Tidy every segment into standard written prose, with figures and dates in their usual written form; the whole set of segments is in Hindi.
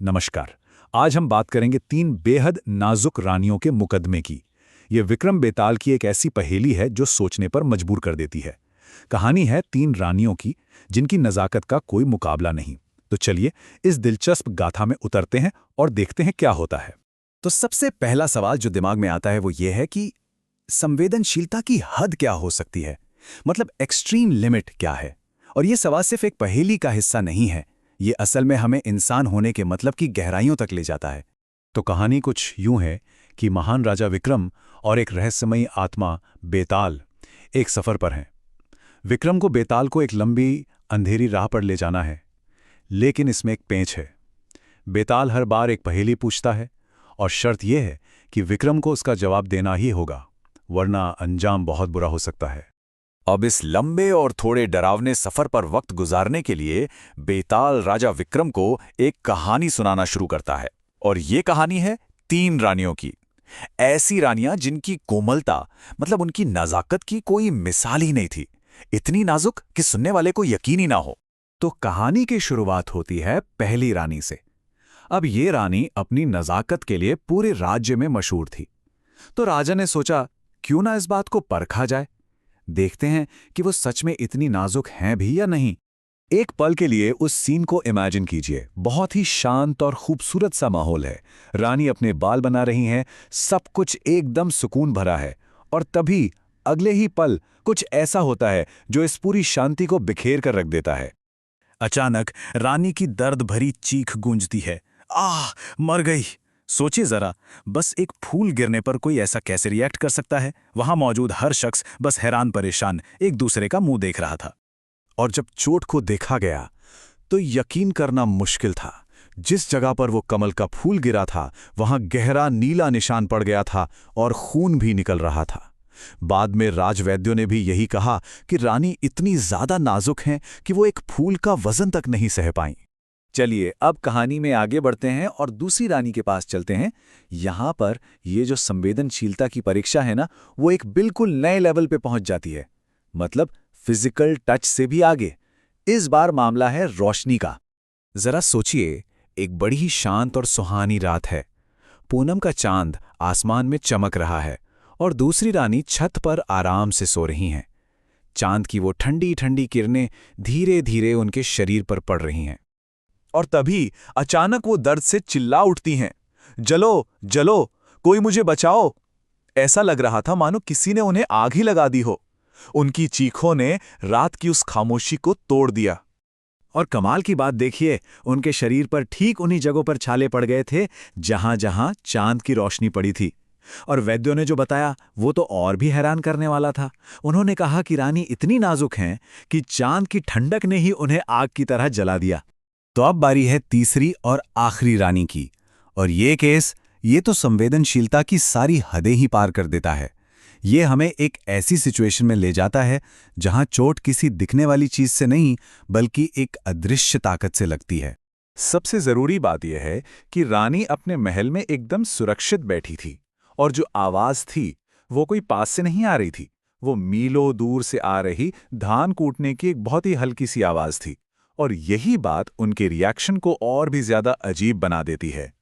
नमस्कार। आज हम बात करेंगे तीन बेहद नाजुक रानियों के मुकदमे की। ये विक्रम बेताल की एक ऐसी पहेली है जो सोचने पर मजबूर कर देती है। कहानी है तीन रानियों की जिनकी नज़ाकत का कोई मुकाबला नहीं। तो चलिए इस दिलचस्प गाथा में उतरते हैं और देखते हैं क्या होता है। तो सबसे पहला सवाल जो दिमाग में आता है वो ये है कि संवेदनशीलता की हद क्या हो सकती है। मतलब एक्सट्रीम लिमिट क्या है। और ये सवाल सिर्फ एक पहेली का हिस्सा नहीं है, ये असल में हमें इंसान होने के मतलब की गहराइयों तक ले जाता है। तो कहानी कुछ यूं है कि महान राजा विक्रम और एक रहस्यमयी आत्मा बेताल एक सफ़र पर हैं। विक्रम को बेताल को एक लंबी अंधेरी राह पर ले जाना है, लेकिन इसमें एक पेंच है। बेताल हर बार एक पहेली पूछता है और शर्त यह है कि विक्रम को उसका जवाब देना ही होगा, वरना अंजाम बहुत बुरा हो सकता है। अब इस लंबे और थोड़े डरावने सफर पर वक्त गुजारने के लिए बेताल राजा विक्रम को एक कहानी सुनाना शुरू करता है। और ये कहानी है तीन रानियों की। ऐसी रानियां जिनकी कोमलता, मतलब उनकी नजाकत की कोई मिसाल ही नहीं थी। इतनी नाजुक कि सुनने वाले को यकीन ही ना हो। तो कहानी की शुरुआत होती है पहली रानी से। अब ये रानी अपनी नजाकत के लिए पूरे राज्य में मशहूर थी। तो राजा ने सोचा, क्यों ना इस बात को परखा जाए। देखते हैं कि वो सच में इतनी नाजुक हैं भी या नहीं। एक पल के लिए उस सीन को इमेजिन कीजिए। बहुत ही शांत और खूबसूरत सा माहौल है। रानी अपने बाल बना रही हैं, सब कुछ एकदम सुकून भरा है। और तभी अगले ही पल कुछ ऐसा होता है जो इस पूरी शांति को बिखेर कर रख देता है। अचानक रानी की दर्द भरी चीख गूंजती है। आह, मर गई। सोचिए जरा, बस एक फूल गिरने पर कोई ऐसा कैसे रिएक्ट कर सकता है। वहां मौजूद हर शख्स बस हैरान परेशान एक दूसरे का मुंह देख रहा था। और जब चोट को देखा गया तो यकीन करना मुश्किल था। जिस जगह पर वो कमल का फूल गिरा था वहां गहरा नीला निशान पड़ गया था और खून भी निकल रहा था। बाद में राजवैद्यों ने भी यही कहा कि रानी इतनी ज्यादा नाजुक हैं कि वो एक फूल का वजन तक नहीं सह पाईं। चलिए अब कहानी में आगे बढ़ते हैं और दूसरी रानी के पास चलते हैं। यहां पर ये जो संवेदनशीलता की परीक्षा है ना, वो एक बिल्कुल नए लेवल पे पहुंच जाती है। मतलब फिजिकल टच से भी आगे। इस बार मामला है रोशनी का। जरा सोचिए, एक बड़ी ही शांत और सुहानी रात है। पूनम का चांद आसमान में चमक रहा है और दूसरी रानी छत पर आराम से सो रही हैं। चांद की वो ठंडी ठंडी किरणें धीरे धीरे उनके शरीर पर पड़ रही हैं। और तभी अचानक वो दर्द से चिल्ला उठती हैं, जलो जलो, कोई मुझे बचाओ। ऐसा लग रहा था मानो किसी ने उन्हें आग ही लगा दी हो। उनकी चीखों ने रात की उस खामोशी को तोड़ दिया। और कमाल की बात देखिए, उनके शरीर पर ठीक उन्हीं जगहों पर छाले पड़ गए थे जहां जहां चांद की रोशनी पड़ी थी। और वैद्यों ने जो बताया वो तो और भी हैरान करने वाला था। उन्होंने कहा कि रानी इतनी नाजुक हैं कि चांद की ठंडक ने ही उन्हें आग की तरह जला दिया। तो अब बारी है तीसरी और आखिरी रानी की। और ये तो संवेदनशीलता की सारी हदें ही पार कर देता है। ये हमें एक ऐसी सिचुएशन में ले जाता है जहां चोट किसी दिखने वाली चीज से नहीं, बल्कि एक अदृश्य ताकत से लगती है। सबसे जरूरी बात यह है कि रानी अपने महल में एकदम सुरक्षित बैठी थी और जो आवाज थी वो कोई पास से नहीं आ रही थी। वो मीलों दूर से आ रही धान कूटने की एक बहुत ही हल्की सी आवाज थी। और यही बात उनके रिएक्शन को और भी ज्यादा अजीब बना देती है।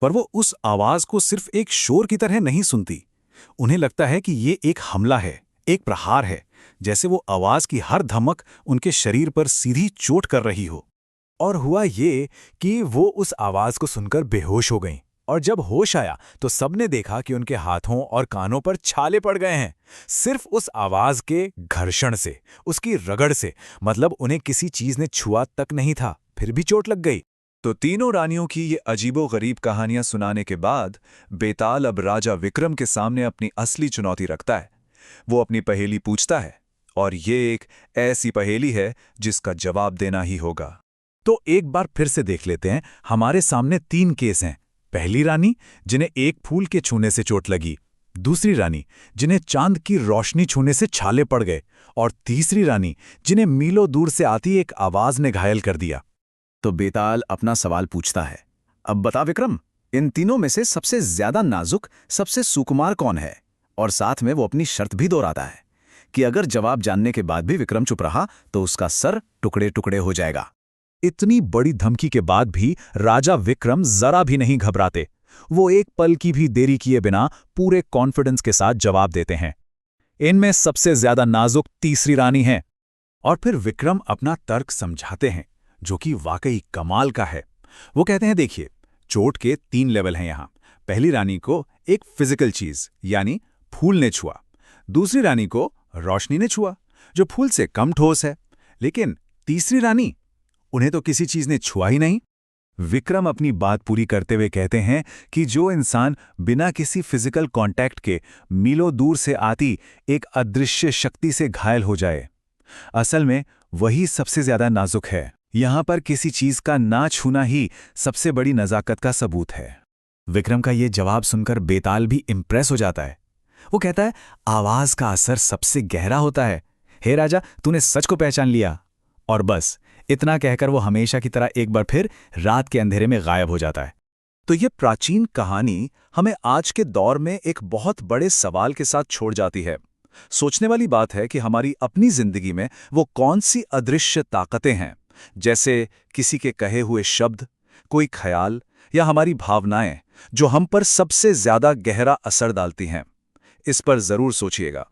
पर वो उस आवाज को सिर्फ एक शोर की तरह नहीं सुनती। उन्हें लगता है कि ये एक हमला है, एक प्रहार है, जैसे वो आवाज की हर धमक उनके शरीर पर सीधी चोट कर रही हो। और हुआ ये कि वो उस आवाज को सुनकर बेहोश हो गईं। और जब होश आया तो सबने देखा कि उनके हाथों और कानों पर छाले पड़ गए हैं, सिर्फ उस आवाज के घर्षण से, उसकी रगड़ से। मतलब उन्हें किसी चीज ने छुआ तक नहीं था, फिर भी चोट लग गई। तो तीनों रानियों की ये अजीबो-गरीब कहानियां सुनाने के बाद बेताल अब राजा विक्रम के सामने अपनी असली चुनौती रखता है। वो अपनी पहेली पूछता है और ये एक ऐसी पहेली है जिसका जवाब देना ही होगा। तो एक बार फिर से देख लेते हैं। हमारे सामने तीन केस हैं। पहली रानी जिन्हें एक फूल के छूने से चोट लगी, दूसरी रानी जिन्हें चांद की रोशनी छूने से छाले पड़ गए, और तीसरी रानी जिन्हें मीलों दूर से आती एक आवाज ने घायल कर दिया। तो बेताल अपना सवाल पूछता है, अब बता विक्रम, इन तीनों में से सबसे ज्यादा नाजुक, सबसे सुकुमार कौन है? और साथ में वो अपनी शर्त भी दोहराता है कि अगर जवाब जानने के बाद भी विक्रम चुप रहा तो उसका सर टुकड़े टुकड़े हो जाएगा। इतनी बड़ी धमकी के बाद भी राजा विक्रम जरा भी नहीं घबराते। वो एक पल की भी देरी किए बिना पूरे कॉन्फिडेंस के साथ जवाब देते हैं। इनमें सबसे ज्यादा नाजुक तीसरी रानी है। और फिर विक्रम अपना तर्क समझाते हैं, जो कि वाकई कमाल का है। वो कहते हैं, देखिए, चोट के 3 लेवल हैं यहां। पहली रानी को एक फिजिकल चीज यानी फूल ने छुआ, दूसरी रानी को रोशनी ने छुआ, जो फूल से कम ठोस है, लेकिन तीसरी रानी, उन्हें तो किसी चीज ने छुआ ही नहीं। विक्रम अपनी बात पूरी करते हुए कहते हैं कि जो इंसान बिना किसी फिजिकल कांटेक्ट के मीलों दूर से आती एक अदृश्य शक्ति से घायल हो जाए, असल में वही सबसे ज्यादा नाजुक है। यहां पर किसी चीज का ना छूना ही सबसे बड़ी नजाकत का सबूत है। विक्रम का ये जवाब सुनकर बेताल भी इंप्रेस हो जाता है। वो कहता है, आवाज का असर सबसे गहरा होता है। हे राजा, तूने सच को पहचान लिया। और बस इतना कहकर वो हमेशा की तरह एक बार फिर रात के अंधेरे में गायब हो जाता है। तो ये प्राचीन कहानी हमें आज के दौर में एक बहुत बड़े सवाल के साथ छोड़ जाती है। सोचने वाली बात है कि हमारी अपनी जिंदगी में वो कौन सी अदृश्य ताकतें हैं, जैसे किसी के कहे हुए शब्द, कोई ख्याल या हमारी भावनाएं, जो हम पर सबसे ज्यादा गहरा असर डालती हैं। इस पर जरूर सोचिएगा।